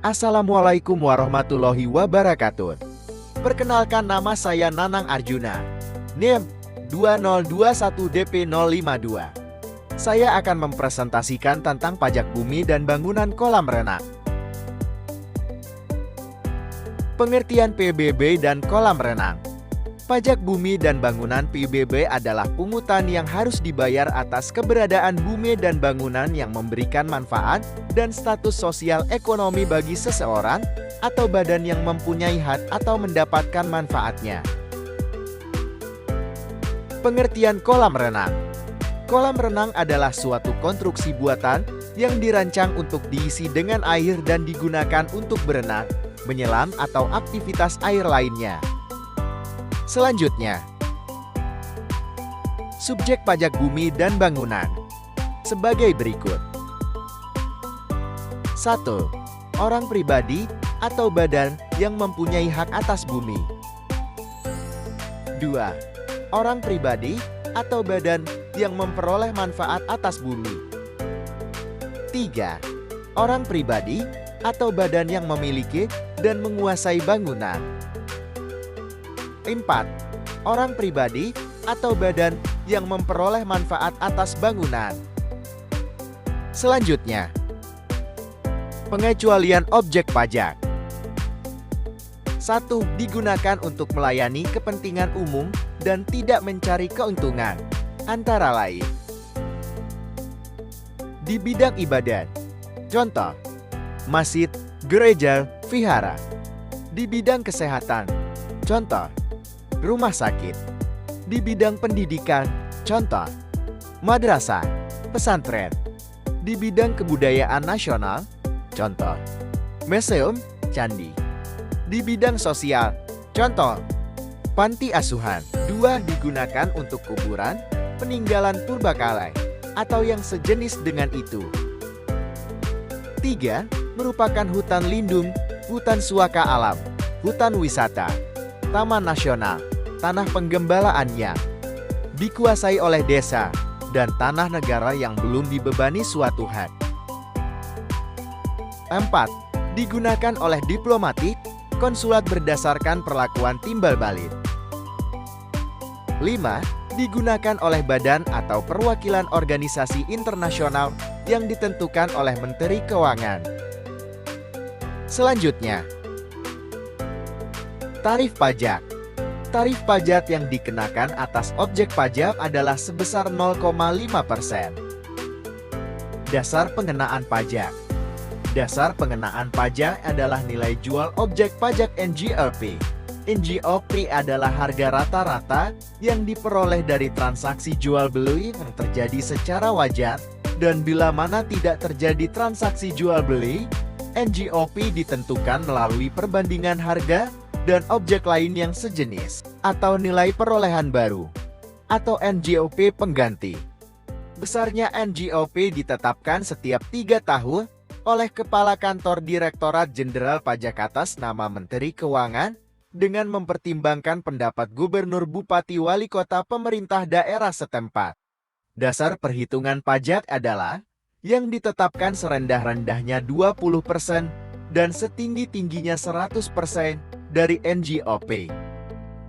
Assalamualaikum warahmatullahi wabarakatuh. Perkenalkan, nama saya Nanang Arjuna. NIM 2021DP052. Saya akan mempresentasikan tentang pajak bumi dan bangunan kolam renang. Pengertian PBB dan kolam renang. Pajak bumi dan bangunan PBB adalah pungutan yang harus dibayar atas keberadaan bumi dan bangunan yang memberikan manfaat dan status sosial ekonomi bagi seseorang atau badan yang mempunyai hak atau mendapatkan manfaatnya. Pengertian kolam renang. Kolam renang adalah suatu konstruksi buatan yang dirancang untuk diisi dengan air dan digunakan untuk berenang, menyelam, atau aktivitas air lainnya. Selanjutnya, subjek pajak bumi dan bangunan sebagai berikut. 1. Orang pribadi atau badan yang mempunyai hak atas bumi. 2. Orang pribadi atau badan yang memperoleh manfaat atas bumi. 3. Orang pribadi atau badan yang memiliki dan menguasai bangunan. 4. Orang pribadi atau badan yang memperoleh manfaat atas bangunan. Selanjutnya, pengecualian objek pajak. 1. Digunakan untuk melayani kepentingan umum dan tidak mencari keuntungan, antara lain di bidang ibadat, contoh, masjid, gereja, vihara. Di bidang kesehatan, contoh, rumah sakit. Di bidang pendidikan, contoh, madrasah, pesantren. Di bidang kebudayaan nasional, contoh, museum, candi. Di bidang sosial, contoh, panti asuhan. 2. Digunakan untuk kuburan, peninggalan purbakala, atau yang sejenis dengan itu. 3. Merupakan hutan lindung, hutan suaka alam, hutan wisata, taman nasional, tanah penggembalaannya dikuasai oleh desa, dan tanah negara yang belum dibebani suatu hak. 4. Digunakan oleh diplomatik, konsulat berdasarkan perlakuan timbal balik. 5. Digunakan oleh badan atau perwakilan organisasi internasional yang ditentukan oleh Menteri Keuangan. Selanjutnya, tarif pajak. Tarif pajak yang dikenakan atas objek pajak adalah sebesar 0,5%. Dasar pengenaan pajak. Dasar pengenaan pajak adalah nilai jual objek pajak NJOP. NJOP adalah harga rata-rata yang diperoleh dari transaksi jual beli yang terjadi secara wajar, dan bila mana tidak terjadi transaksi jual beli, NJOP ditentukan melalui perbandingan harga dan objek lain yang sejenis, atau nilai perolehan baru, atau NJOP pengganti. Besarnya NJOP ditetapkan setiap 3 tahun oleh Kepala Kantor Direktorat Jenderal Pajak atas nama Menteri Keuangan, dengan mempertimbangkan pendapat gubernur, bupati, wali kota, pemerintah daerah setempat. Dasar perhitungan pajak adalah yang ditetapkan serendah-rendahnya 20% dan setinggi-tingginya 100% dari NJOP.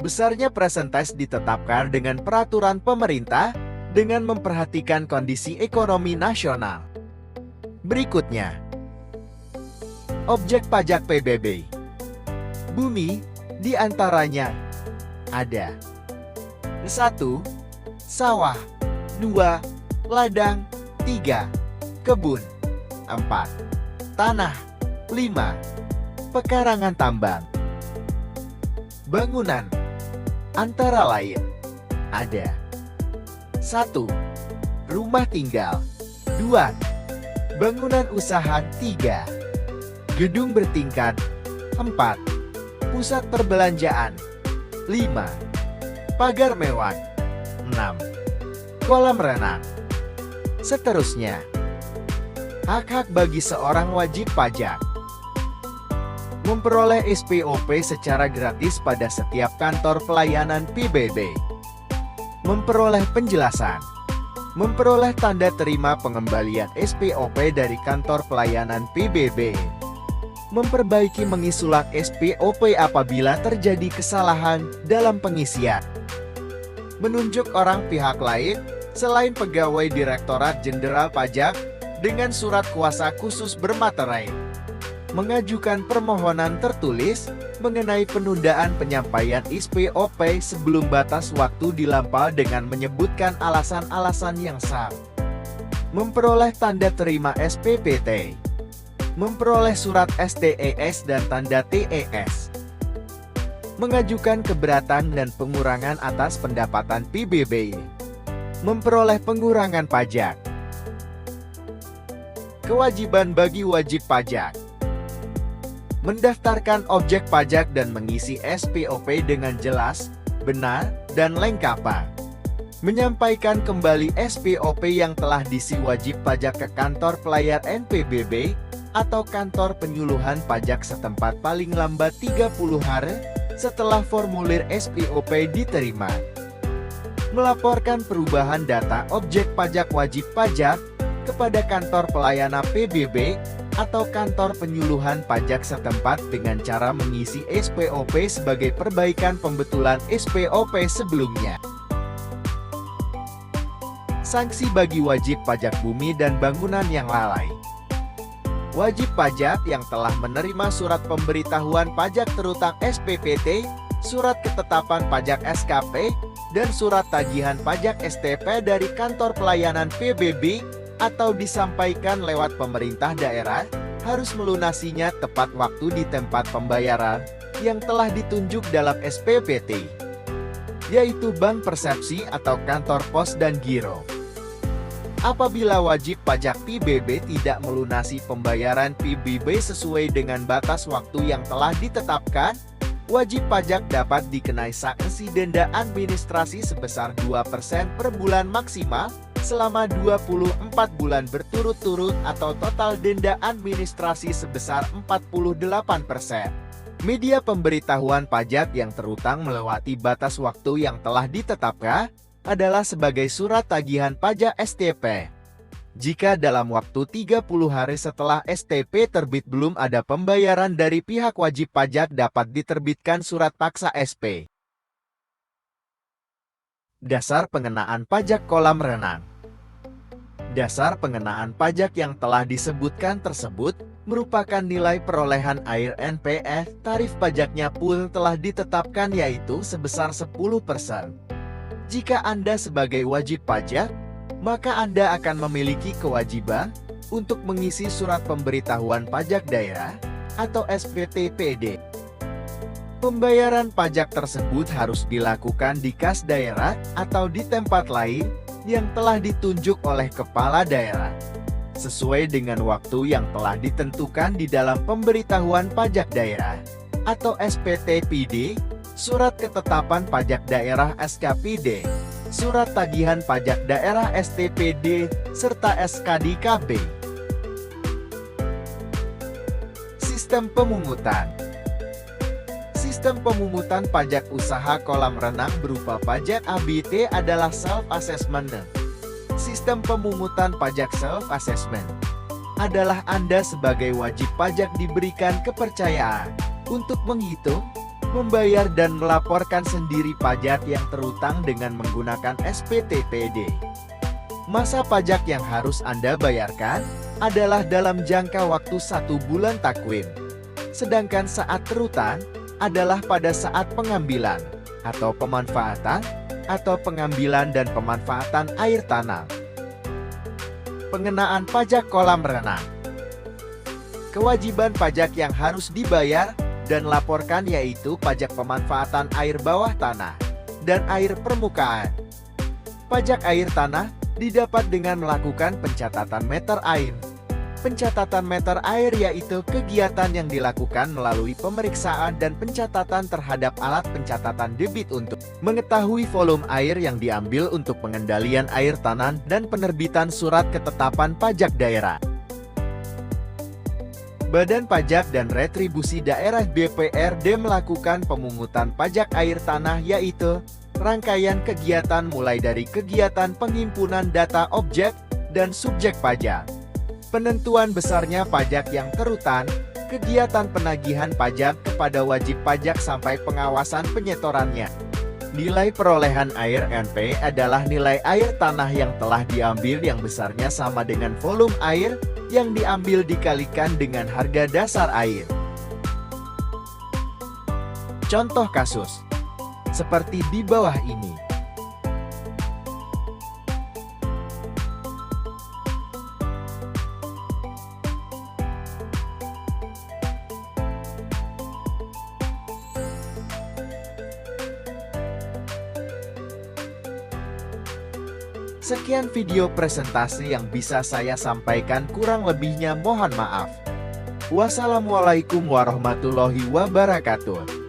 Besarnya persentase ditetapkan dengan peraturan pemerintah dengan memperhatikan kondisi ekonomi nasional. Berikutnya, objek pajak PBB. Bumi, di antaranya ada 1. Sawah. 2. Ladang. 3. Kebun. 4. Tanah. 5. Pekarangan tambang. Bangunan, antara lain ada 1. Rumah tinggal. 2. Bangunan usaha. 3. Gedung bertingkat. 4. Pusat perbelanjaan. 5. Pagar mewah. 6. Kolam renang. Seterusnya, hak-hak bagi seorang wajib pajak. Memperoleh SPOP secara gratis pada setiap kantor pelayanan PBB. Memperoleh penjelasan. Memperoleh tanda terima pengembalian SPOP dari kantor pelayanan PBB. Memperbaiki mengisulak SPOP apabila terjadi kesalahan dalam pengisian. Menunjuk orang pihak lain, selain pegawai Direktorat Jenderal Pajak, dengan surat kuasa khusus bermaterai. Mengajukan permohonan tertulis mengenai penundaan penyampaian SPOP sebelum batas waktu dilampaui dengan menyebutkan alasan-alasan yang sah. Memperoleh tanda terima SPPT. Memperoleh surat STES dan tanda TES. Mengajukan keberatan dan pengurangan atas pendapatan PBB. Memperoleh pengurangan pajak. Kewajiban bagi wajib pajak. Mendaftarkan objek pajak dan mengisi SPOP dengan jelas, benar, dan lengkap. Menyampaikan kembali SPOP yang telah diisi wajib pajak ke kantor pelayar NPBB atau kantor penyuluhan pajak setempat paling lambat 30 hari setelah formulir SPOP diterima. Melaporkan perubahan data objek pajak wajib pajak kepada kantor pelayanan PBB atau kantor penyuluhan pajak setempat dengan cara mengisi SPOP sebagai perbaikan pembetulan SPOP sebelumnya. Sanksi bagi wajib pajak bumi dan bangunan yang lalai. Wajib pajak yang telah menerima surat pemberitahuan pajak terutang SPPT, surat ketetapan pajak SKP, dan surat tagihan pajak STP dari kantor pelayanan PBB atau disampaikan lewat pemerintah daerah, harus melunasinya tepat waktu di tempat pembayaran yang telah ditunjuk dalam SPPT, yaitu bank persepsi atau kantor pos dan giro. Apabila wajib pajak PBB tidak melunasi pembayaran PBB sesuai dengan batas waktu yang telah ditetapkan, wajib pajak dapat dikenai sanksi denda administrasi sebesar 2% per bulan maksimal selama 24 bulan berturut-turut atau total denda administrasi sebesar 48%. Media pemberitahuan pajak yang terutang melewati batas waktu yang telah ditetapkan adalah sebagai surat tagihan pajak STP. Jika dalam waktu 30 hari setelah STP terbit belum ada pembayaran dari pihak wajib pajak, dapat diterbitkan surat paksa SP. Dasar pengenaan pajak kolam renang. Dasar pengenaan pajak yang telah disebutkan tersebut merupakan nilai perolehan air NPF. Tarif pajaknya pun telah ditetapkan yaitu sebesar 10%. Jika Anda sebagai wajib pajak, maka Anda akan memiliki kewajiban untuk mengisi surat pemberitahuan pajak daerah atau SPTPD. Pembayaran pajak tersebut harus dilakukan di kas daerah atau di tempat lain yang telah ditunjuk oleh kepala daerah, sesuai dengan waktu yang telah ditentukan di dalam pemberitahuan pajak daerah atau SPTPD, surat ketetapan pajak daerah SKPD, surat tagihan pajak daerah STPD, serta SKDKB. Sistem pemungutan. Sistem pemungutan pajak usaha kolam renang berupa pajak ABT adalah self-assessment. Sistem pemungutan pajak self-assessment adalah Anda sebagai wajib pajak diberikan kepercayaan untuk menghitung, membayar dan melaporkan sendiri pajak yang terutang dengan menggunakan SPTPD. Masa pajak yang harus Anda bayarkan adalah dalam jangka waktu 1 bulan takwim. Sedangkan saat terutang adalah pada saat pengambilan atau pemanfaatan atau pengambilan dan pemanfaatan air tanah. Pengenaan pajak kolam renang. Kewajiban pajak yang harus dibayar dan laporkan yaitu pajak pemanfaatan air bawah tanah dan air permukaan. Pajak air tanah didapat dengan melakukan pencatatan meter air. Pencatatan meter air yaitu kegiatan yang dilakukan melalui pemeriksaan dan pencatatan terhadap alat pencatatan debit untuk mengetahui volume air yang diambil untuk pengendalian air tanah dan penerbitan surat ketetapan pajak daerah. Badan Pajak dan Retribusi Daerah BPRD melakukan pemungutan pajak air tanah yaitu rangkaian kegiatan mulai dari kegiatan penghimpunan data objek dan subjek pajak, penentuan besarnya pajak yang terutang, kegiatan penagihan pajak kepada wajib pajak sampai pengawasan penyetorannya. Nilai perolehan air NP adalah nilai air tanah yang telah diambil yang besarnya sama dengan volume air yang diambil dikalikan dengan harga dasar air. Contoh kasus seperti di bawah ini. Sekian video presentasi yang bisa saya sampaikan, kurang lebihnya mohon maaf. Wassalamualaikum warahmatullahi wabarakatuh.